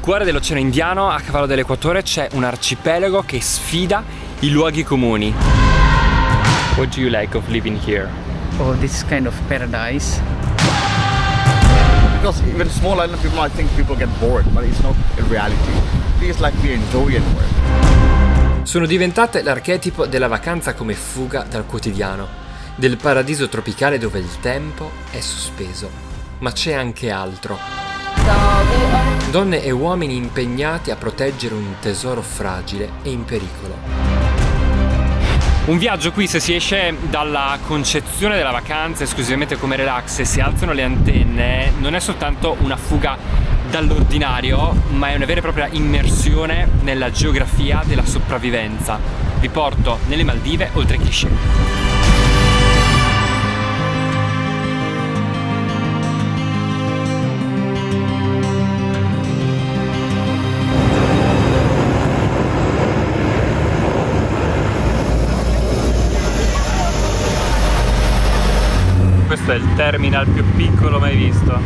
cuore dell'Oceano Indiano, a cavallo dell'equatore, c'è un arcipelago che sfida i luoghi comuni. What do you like of living here? Oh, this is kind of paradise. Because even small island people, I think people get bored, but it's not in reality. It feels like we enjoy it more. Sono diventate l'archetipo della vacanza come fuga dal quotidiano, del paradiso tropicale dove il tempo è sospeso. Ma c'è anche altro. Donne e uomini impegnati a proteggere un tesoro fragile e in pericolo. Un viaggio qui, se si esce dalla concezione della vacanza esclusivamente come relax e si alzano le antenne, non è soltanto una fuga dall'ordinario, ma è una vera e propria immersione nella geografia della sopravvivenza. Vi porto nelle Maldive oltre cliché. Questo è il terminal più piccolo mai visto.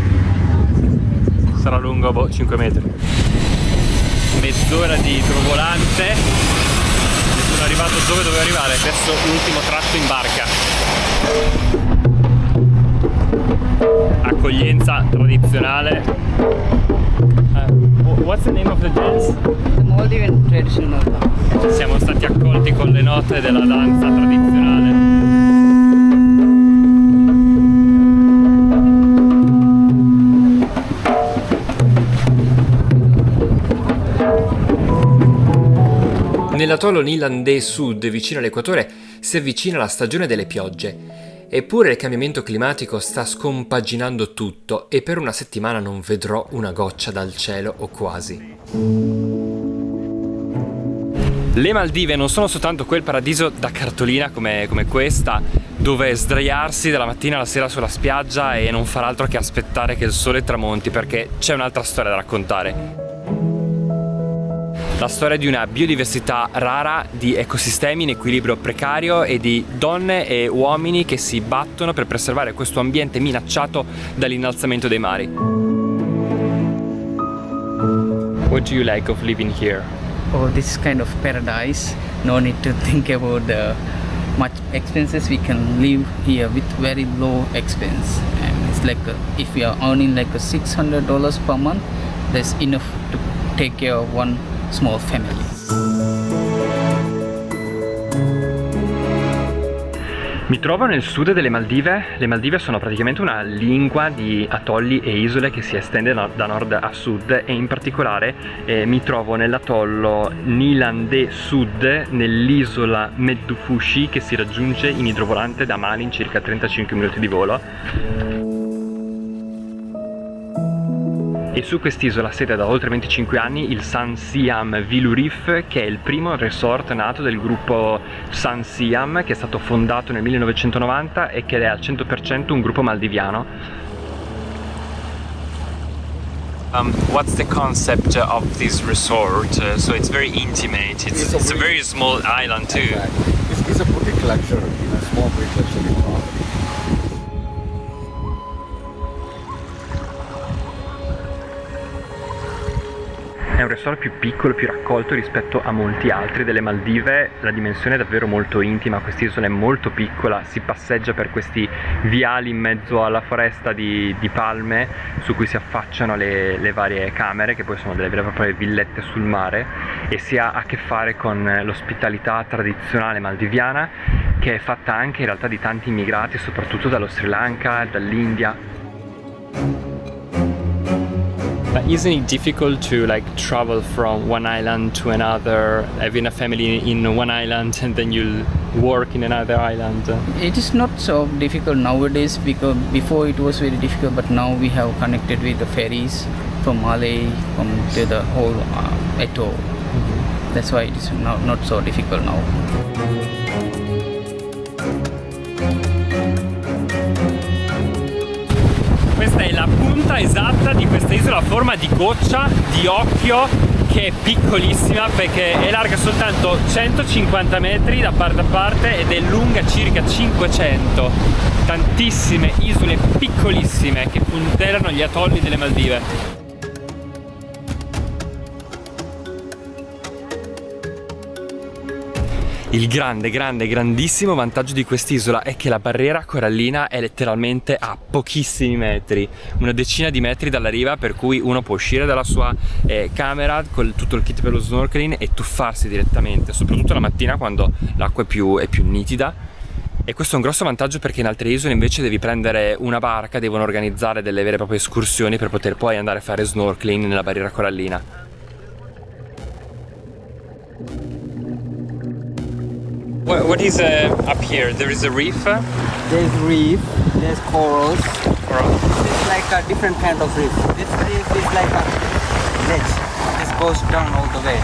Sarà lungo 5 metri. Mezz'ora di idrovolante e sono arrivato dove dovevo arrivare. Adesso l'ultimo tratto in barca. Accoglienza tradizionale. What's the name of the dance? The Maldivian traditional dance. Siamo stati accolti con le note della danza tradizionale. Nell'atollo Nilandé Sud, vicino all'equatore, si avvicina la stagione delle piogge. Eppure il cambiamento climatico sta scompaginando tutto e per una settimana non vedrò una goccia dal cielo o quasi. Le Maldive non sono soltanto quel paradiso da cartolina come questa, dove sdraiarsi dalla mattina alla sera sulla spiaggia e non far altro che aspettare che il sole tramonti, perché c'è un'altra storia da raccontare. La storia di una biodiversità rara, di ecosistemi in equilibrio precario e di donne e uomini che si battono per preservare questo ambiente minacciato dall'innalzamento dei mari. What do you like of living here? Oh, this is kind of paradise. No need to think about the much expenses. We can live here with very low expense. And it's like if we are earning like $600 per month, there's enough to take care of one small family. Mi trovo nel sud delle Maldive. Le Maldive sono praticamente una lingua di atolli e isole che si estende da nord a sud e in particolare mi trovo nell'atollo Nilandé Sud, nell'isola Medufushi, che si raggiunge in idrovolante da Mali in circa 35 minuti di volo. E su quest'isola siede da oltre 25 anni il Sun Siam Vilu Reef, che è il primo resort nato del gruppo Sun Siam, che è stato fondato nel 1990 e che è al 100% un gruppo maldiviano. What's the concept of this resort? So it's very intimate, it's a very small island too. It's a boutique luxury, a small boutique luxury property. È un resort più piccolo, più raccolto rispetto a molti altri delle Maldive. La dimensione è davvero molto intima, quest'isola è molto piccola, si passeggia per questi viali in mezzo alla foresta di palme su cui si affacciano le varie camere, che poi sono delle vere e proprie villette sul mare, e si ha a che fare con l'ospitalità tradizionale maldiviana, che è fatta anche in realtà di tanti immigrati, soprattutto dallo Sri Lanka, dall'India. But isn't it difficult to travel from one island to another, having a family in one island and then you'll work in another island? It is not so difficult nowadays, because before it was very difficult, but now we have connected with the ferries from Malé to the whole atoll. That's why it is not so difficult now. Questa è la punta esatta di questa isola a forma di goccia di occhio, che è piccolissima perché è larga soltanto 150 metri da parte a parte ed è lunga circa 500. Tantissime isole piccolissime che puntellano gli atolli delle Maldive. Il grandissimo vantaggio di quest'isola è che la barriera corallina è letteralmente a pochissimi metri, una decina di metri dalla riva, per cui uno può uscire dalla sua camera con tutto il kit per lo snorkeling e tuffarsi direttamente, soprattutto la mattina quando l'acqua è più nitida. E questo è un grosso vantaggio, perché in altre isole invece devi prendere una barca, devono organizzare delle vere e proprie escursioni per poter poi andare a fare snorkeling nella barriera corallina. What is up here? There is a reef? There's reef, there's corals. It's like a different kind of reef. This reef is like a ledge. This goes down all the way.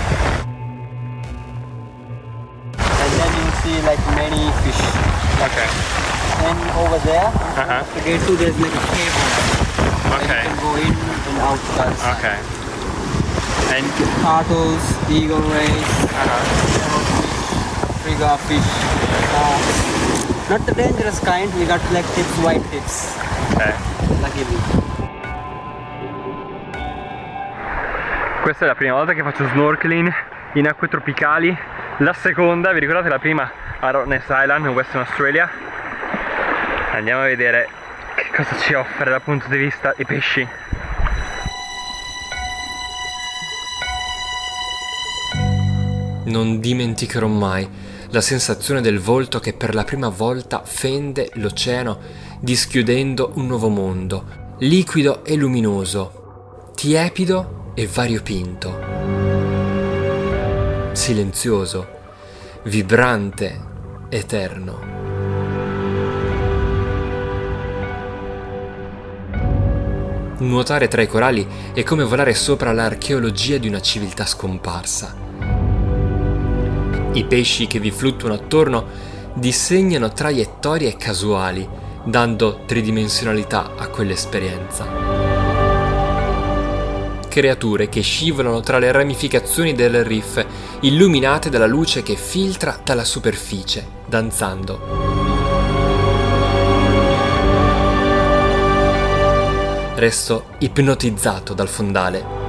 And then you see like many fish. Okay. And over there, to get to there's like a cave. Okay. You can go in and out. Okay. And Turtles, eagle rays, trigger fish. Not the dangerous kind. We got black tips, white tips. okay. Luckily. Questa è la prima volta che faccio snorkeling in acque tropicali. La seconda, vi ricordate la prima a Rottnest Island in Western Australia? Andiamo a vedere che cosa ci offre dal punto di vista dei pesci. Non dimenticherò mai la sensazione del volto che per la prima volta fende l'oceano, dischiudendo un nuovo mondo, liquido e luminoso, tiepido e variopinto, silenzioso, vibrante, eterno. Nuotare tra i coralli è come volare sopra l'archeologia di una civiltà scomparsa. I pesci che vi fluttuano attorno disegnano traiettorie casuali, dando tridimensionalità a quell'esperienza. Creature che scivolano tra le ramificazioni del reef, illuminate dalla luce che filtra dalla superficie, danzando. Resto ipnotizzato dal fondale.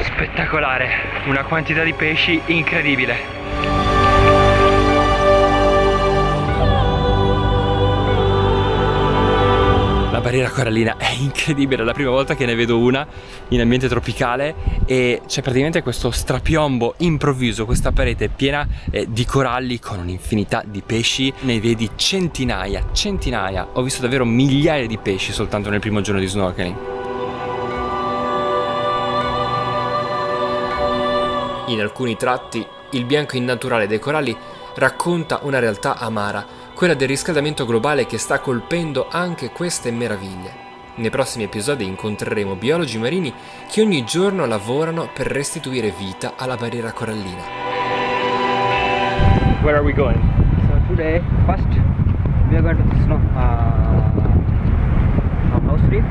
Spettacolare, una quantità di pesci incredibile. La barriera corallina è incredibile, è la prima volta che ne vedo una in ambiente tropicale e c'è praticamente questo strapiombo improvviso, questa parete piena di coralli con un'infinità di pesci, ne vedi centinaia, ho visto davvero migliaia di pesci soltanto nel primo giorno di snorkeling. In alcuni tratti, il bianco innaturale dei coralli racconta una realtà amara, quella del riscaldamento globale che sta colpendo anche queste meraviglie. Nei prossimi episodi incontreremo biologi marini che ogni giorno lavorano per restituire vita alla barriera corallina. Where are we going? So today, first we are going to the house reef,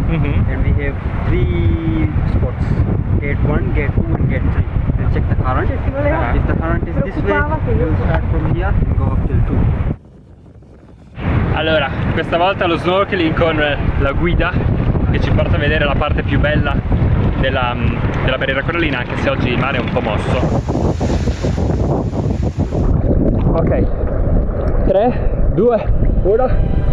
and we have 3 spots: gate 1, gate 2, and gate 3. We'll check the current. If the current is this way, we'll start from here and go up till 2. Allora, questa volta lo snorkeling con la guida che ci porta a vedere la parte più bella della barriera corallina, anche se oggi il mare è un po' mosso. Ok, 3, 2, 1.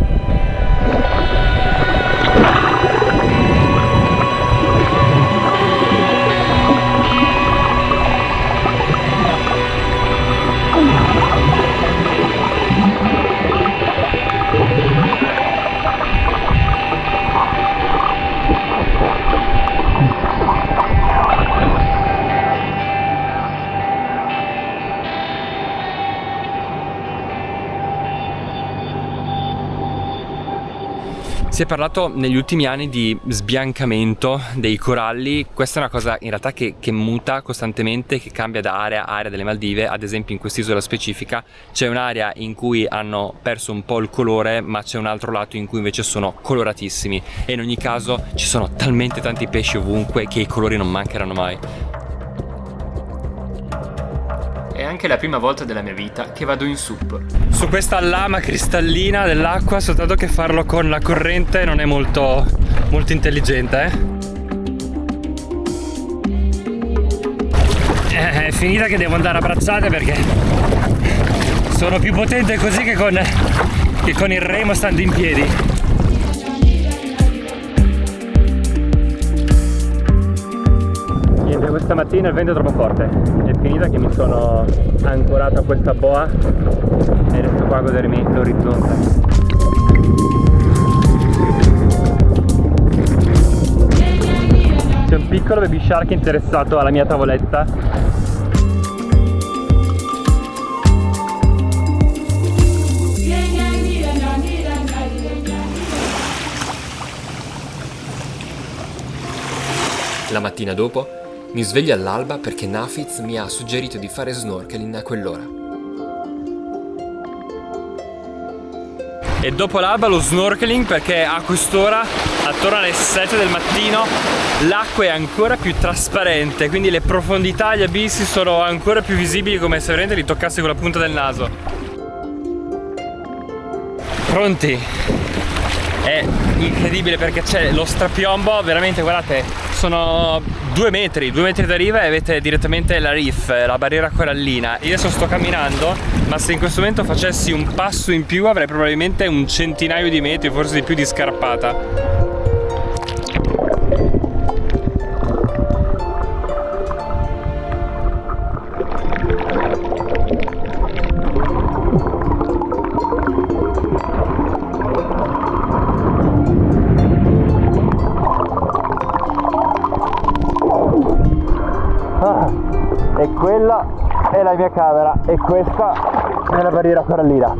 Si è parlato negli ultimi anni di sbiancamento dei coralli. Questa è una cosa in realtà che muta costantemente, che cambia da area a area delle Maldive. Ad esempio in quest'isola specifica c'è un'area in cui hanno perso un po' il colore, ma c'è un altro lato in cui invece sono coloratissimi, e in ogni caso ci sono talmente tanti pesci ovunque che i colori non mancheranno mai. È anche la prima volta della mia vita che vado in SUP. Su questa lama cristallina dell'acqua, soltanto che farlo con la corrente non è molto è finita che devo andare a bracciate perché sono più potente così che con il remo stando in piedi. Niente, questa mattina il vento è troppo forte, è finita che mi sono ancorato a questa boa e resto qua a godermi l'orizzonte. C'è un piccolo baby shark interessato alla mia tavoletta. La mattina dopo mi sveglio all'alba perché Nafiz mi ha suggerito di fare snorkeling a quell'ora. E dopo l'alba lo snorkeling perché a quest'ora, attorno alle 7 del mattino, l'acqua è ancora più trasparente, quindi le profondità, gli abissi sono ancora più visibili, come se veramente li toccassi con la punta del naso. Pronti? È incredibile perché c'è lo strapiombo, veramente, guardate, sono 2 metri da riva e avete direttamente la reef, la barriera corallina. Io adesso sto camminando, ma se in questo momento facessi un passo in più avrei probabilmente un centinaio di metri, forse di più, di scarpata. E quella è la mia camera e questa è la barriera corallina.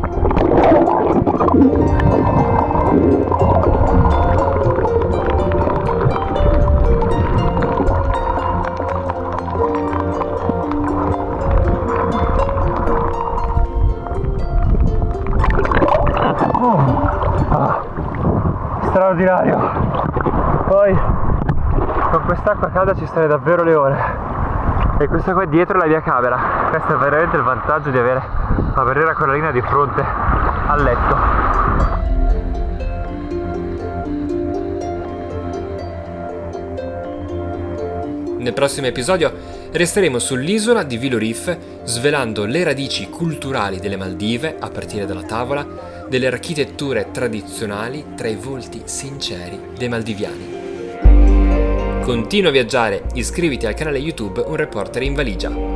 Straordinario. Poi con quest'acqua calda ci starei davvero le ore. E questa qua dietro è la mia camera. Questo è veramente il vantaggio di avere la barriera corallina di fronte al letto. Nel prossimo episodio resteremo sull'isola di Vilo Reef, svelando le radici culturali delle Maldive a partire dalla tavola, delle architetture tradizionali tra i volti sinceri dei maldiviani. Continua a viaggiare, iscriviti al canale YouTube Un Reporter in Valigia.